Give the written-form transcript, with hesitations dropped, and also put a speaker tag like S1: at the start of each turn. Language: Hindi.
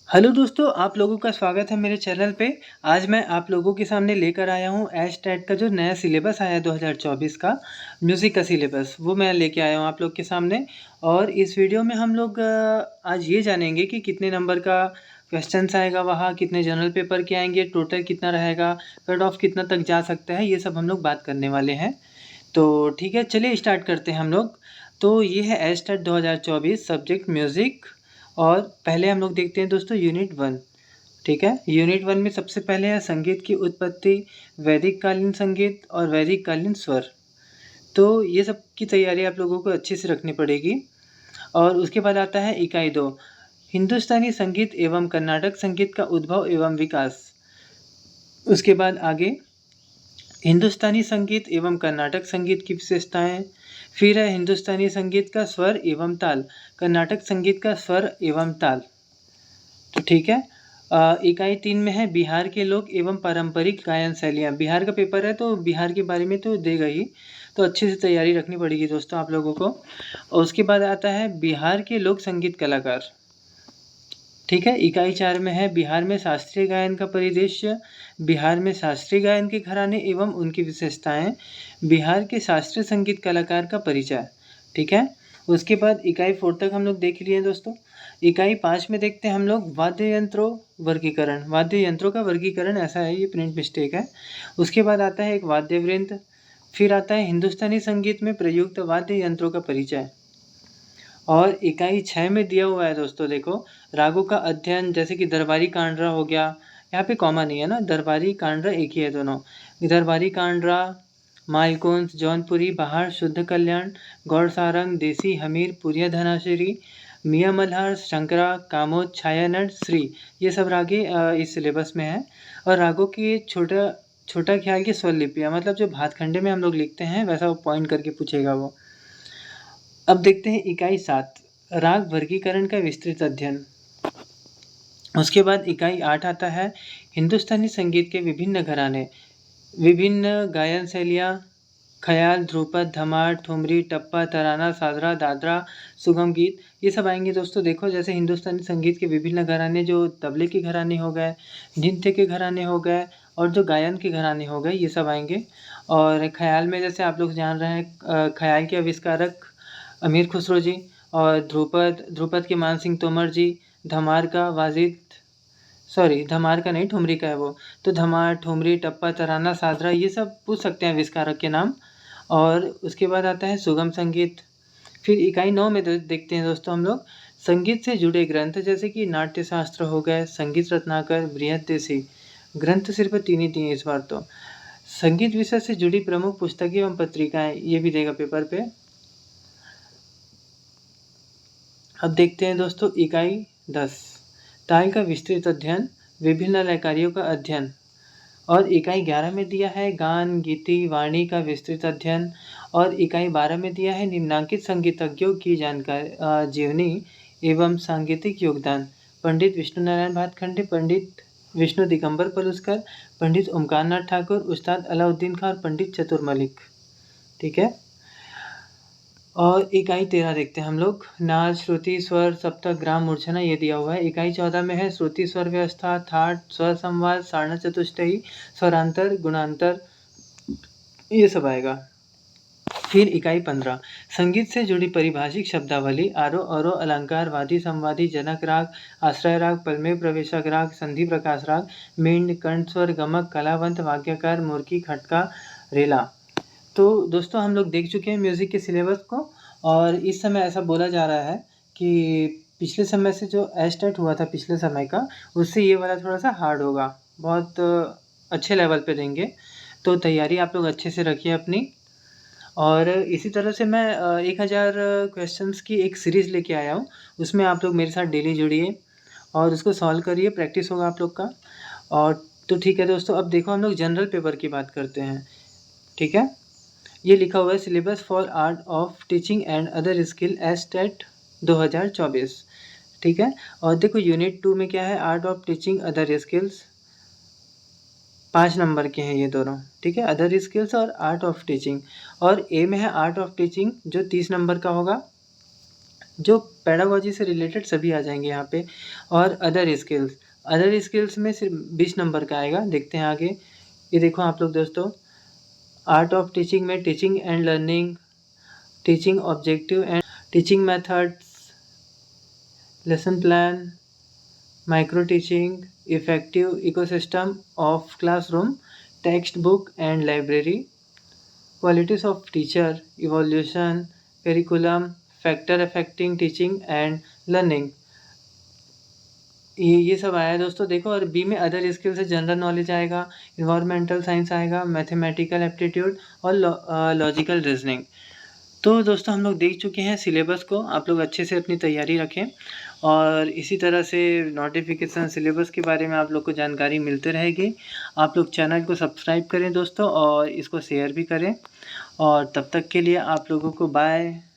S1: हेलो दोस्तों, आप लोगों का स्वागत है मेरे चैनल पे। आज मैं आप लोगों के सामने लेकर आया हूँ एचटेट का जो नया सिलेबस आया है 2024 का म्यूज़िक का सिलेबस, वो मैं लेके आया हूँ आप लोग के सामने। और इस वीडियो में हम लोग आज ये जानेंगे कि कितने नंबर का क्वेश्चंस आएगा, वहाँ कितने जनरल पेपर के आएंगे, टोटल कितना रहेगा, कट ऑफ कितना तक जा सकता है, ये सब हम लोग बात करने वाले हैं। तो ठीक है, चलिए स्टार्ट करते हैं हम लोग। तो ये है एचटेट 2024 सब्जेक्ट म्यूज़िक। और पहले हम लोग देखते हैं दोस्तों यूनिट 1। ठीक है, यूनिट 1 में सबसे पहले है संगीत की उत्पत्ति, वैदिक कालीन संगीत और वैदिक कालीन स्वर। तो ये सब की तैयारी आप लोगों को अच्छे से रखनी पड़ेगी। और उसके बाद आता है इकाई 2, हिंदुस्तानी संगीत एवं कर्नाटक संगीत का उद्भव एवं विकास। उसके बाद आगे हिंदुस्तानी संगीत एवं कर्नाटक संगीत की विशेषताएं। फिर है हिंदुस्तानी संगीत का स्वर एवं ताल, कर्नाटक संगीत का स्वर एवं ताल। तो ठीक है। इकाई 3 में है बिहार के लोक एवं पारंपरिक गायन शैलियाँ। बिहार का पेपर है तो बिहार के बारे में तो देगा ही, तो अच्छे से तैयारी रखनी पड़ेगी दोस्तों आप लोगों को। और उसके बाद आता है बिहार के लोक संगीत कलाकार। ठीक है, इकाई 4 में है बिहार में शास्त्रीय गायन का परिदृश्य, बिहार में शास्त्रीय गायन के घराने एवं उनकी विशेषताएं, बिहार के शास्त्रीय संगीत कलाकार का परिचय। ठीक है, उसके बाद इकाई 4 तक हम लोग देख लिए दोस्तों। इकाई 5 में देखते हैं हम लोग वाद्य यंत्रों वर्गीकरण। वाद्य यंत्रों का वर्गीकरण ऐसा है, ये प्रिंट मिस्टेक है। उसके बाद आता है एक वाद्य वृंद। फिर आता है हिंदुस्तानी संगीत में प्रयुक्त वाद्य यंत्रों का परिचय। और इकाई 6 में दिया हुआ है दोस्तों, देखो रागों का अध्ययन, जैसे कि दरबारी कांडरा हो गया। यहाँ पे कॉमा नहीं है ना, दरबारी कांडरा एक ही है दोनों। दरबारी कांडरा, मालकुंस, जौनपुरी, बहार, शुद्ध कल्याण, गौड़ सारंग, देसी, हमीर, पुरिया धनाशरी, मियाँ मल्हार, शंकरा, कामोद, छायानट, श्री, ये सब रागे इस सिलेबस में है। और रागों की छोटा छोटा ख्याल की स्वर लिपियाँ, मतलब जो भातखंडे में हम लोग लिखते हैं वैसा वो पॉइंट करके पूछेगा वो। अब देखते हैं इकाई 7, राग वर्गीकरण का विस्तृत अध्ययन। उसके बाद इकाई 8 आता है हिंदुस्तानी संगीत के विभिन्न घराने, विभिन्न गायन शैलियाँ, ख्याल, ध्रुपद, धमार, ठुमरी, टप्पा, तराना, सादरा, दादरा, सुगम गीत, ये सब आएंगे दोस्तों। देखो जैसे हिंदुस्तानी संगीत के विभिन्न घराने, जो तबले के घराने हो गए, नृत्य के घराने हो गए, और जो गायन के घराने हो गए, ये सब आएंगे। और ख्याल में जैसे आप लोग जान रहे हैं, ख्याल के आविष्कारक अमीर खुसरो जी। और ध्रुपद ध्रुपद के मान सिंह तोमर जी। धमार का वाजिद, सॉरी धमार का नहीं, ठुमरी का है वो। तो धमार, ठुमरी, टप्पा, तराना, सादरा, ये सब पूछ सकते हैं आविष्कारक के नाम। और उसके बाद आता है सुगम संगीत। फिर इकाई 9 में देखते हैं दोस्तों हम लोग संगीत से जुड़े ग्रंथ, जैसे कि नाट्य शास्त्र हो गए, संगीत रत्नाकर, बृहददेशी। ग्रंथ सिर्फ 3 ही दिए इस बार तो। संगीत विषय से जुड़ी प्रमुख पुस्तकें एवं पत्रिकाएं, ये भी देगा पेपर पे। अब देखते हैं दोस्तों इकाई 10, ताल का विस्तृत अध्ययन, विभिन्न लयकारियों का अध्ययन। और इकाई 11 में दिया है गान, गीति, वाणी का विस्तृत अध्ययन। और इकाई 12 में दिया है निम्नांकित संगीतज्ञों की जानकारी, जीवनी एवं सांगीतिक योगदान। पंडित विष्णु नारायण भातखंडे, पंडित विष्णु दिगंबर पलुस्कर, पंडित ओमकार नाथ ठाकुर, उस्ताद अलाउद्दीन खां और पंडित चतुर मलिक। ठीक है। और इकाई 13 देखते हैं हम लोग, नाद, श्रुति, स्वर, सप्तक, ग्राम, मूर्छना, ये दिया हुआ है। इकाई 14 में है श्रुति स्वर व्यवस्था, थाट, स्वर संवाद, सारण चतुष्टयी, स्वरांतर, गुणांतर, ये सब आएगा। फिर इकाई 15, संगीत से जुड़ी परिभाषिक शब्दावली, आरोह अवरोह, अलंकार, वादी, संवादी, जनक राग, आश्रय राग, पलमेव प्रवेशक राग, संधि प्रकाश राग, मेंढ, कंठ स्वर, गमक, कलावंत, वाक्यकार, मुर्की, खटका, रेला। तो दोस्तों हम लोग देख चुके हैं म्यूज़िक के सिलेबस को। और इस समय ऐसा बोला जा रहा है कि पिछले समय से जो एस्टेट हुआ था पिछले समय का, उससे ये वाला थोड़ा सा हार्ड होगा, बहुत अच्छे लेवल पे देंगे। तो तैयारी आप लोग अच्छे से रखिए अपनी। और इसी तरह से मैं 1000 क्वेश्चंस की एक सीरीज़ लेके आया हूँ, उसमें आप लोग मेरे साथ डेली जुड़िए और उसको सॉल्व करिए, प्रैक्टिस होगा आप लोग का। और तो ठीक है दोस्तों, अब देखो हम लोग जनरल पेपर की बात करते हैं। ठीक है, ये लिखा हुआ है syllabus for art of teaching and other skill estate 2024। ठीक है। और देखो यूनिट 2 में क्या है, art of teaching other skills, 5 number के हैं ये दोनों। ठीक है, अदर स्किल्स और आर्ट ऑफ टीचिंग। और ए में है आर्ट ऑफ टीचिंग, जो 30 नंबर का होगा। जो पेडागोजी से रिलेटेड सभी आ जाएंगे यहाँ पे। और अदर स्किल्स में सिर्फ 20 नंबर का आएगा। देखते हैं आगे। ये देखो आप लोग दोस्तों, आर्ट ऑफ टीचिंग में teaching and learning, teaching objective and teaching methods, lesson plan, micro teaching, effective ecosystem of classroom, text book and library, qualities of teacher, evolution, curriculum, factor affecting teaching and learning, ये सब आया है दोस्तों। देखो, और बी में अदर स्किल से जनरल नॉलेज आएगा, इन्वायरमेंटल साइंस आएगा, मैथमेटिकल एप्टीट्यूड और लॉजिकल रीजनिंग। तो दोस्तों हम लोग देख चुके हैं सिलेबस को। आप लोग अच्छे से अपनी तैयारी रखें और इसी तरह से नोटिफिकेशन सिलेबस के बारे में आप लोग को जानकारी मिलते रहेगी। आप लोग चैनल को सब्सक्राइब करें दोस्तों और इसको शेयर भी करें। और तब तक के लिए आप लोगों को बाय।